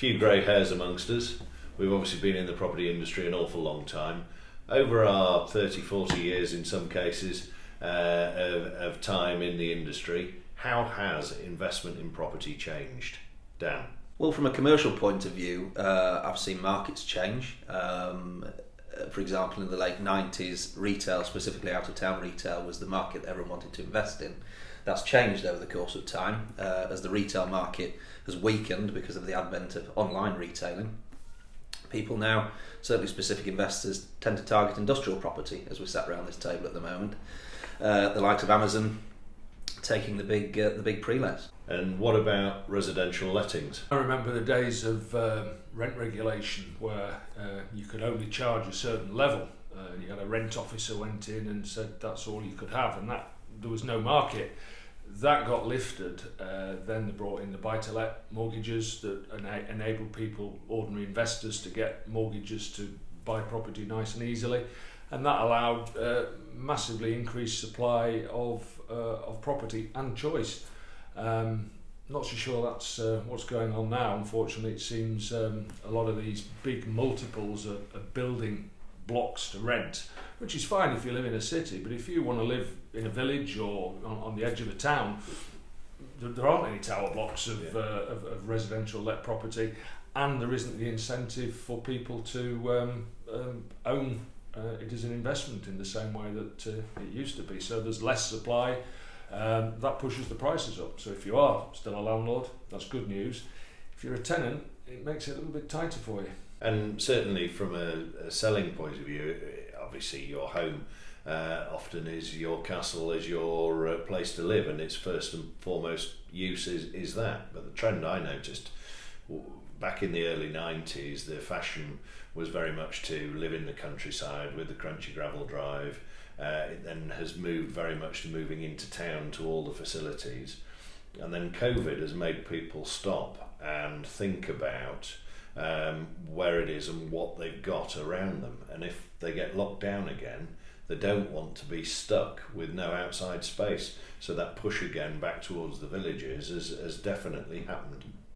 few grey hairs amongst us. We've obviously been in the property industry an awful long time. Over our 30, 40 years in some cases of time in the industry, how has investment in property changed? Dan? Well, from a commercial point of view, I've seen markets change. For example, in the late 90s, retail, specifically out-of-town retail, was the market that everyone wanted to invest in. That's changed over the course of time as the retail market has weakened because of the advent of online retailing. People now, certainly specific investors, tend to target industrial property, as we sat around this table at the moment. The likes of Amazon taking the big pre-lets. And what about residential lettings? I remember the days of rent regulation where you could only charge a certain level. You had a rent officer went in and said that's all you could have, and that there was no market. That got lifted. Then they brought in the buy-to-let mortgages that enabled people, ordinary investors, to get mortgages to buy property nice and easily, and that allowed massively increased supply of property and choice. Not so sure that's what's going on now. Unfortunately, it seems a lot of these big multiples are building blocks to rent, which is fine if you live in a city, but if you want to live in a village or on the edge of a town, there aren't any tower blocks of residential let property, and there isn't the incentive for people to own it as an investment in the same way that it used to be. So there's less supply. That pushes the prices up. So if you are still a landlord, that's good news. If you're a tenant, it makes it a little bit tighter for you. And certainly from a selling point of view, obviously your home often is your castle, is your place to live, and its first and foremost use is that. But the trend I noticed back in the early 90s, the fashion was very much to live in the countryside with the crunchy gravel drive. It then has moved very much to moving into town to all the facilities. And then COVID has made people stop and think about where it is and what they've got around them. And if they get locked down again, they don't want to be stuck with no outside space. So that push again back towards the villages has definitely happened.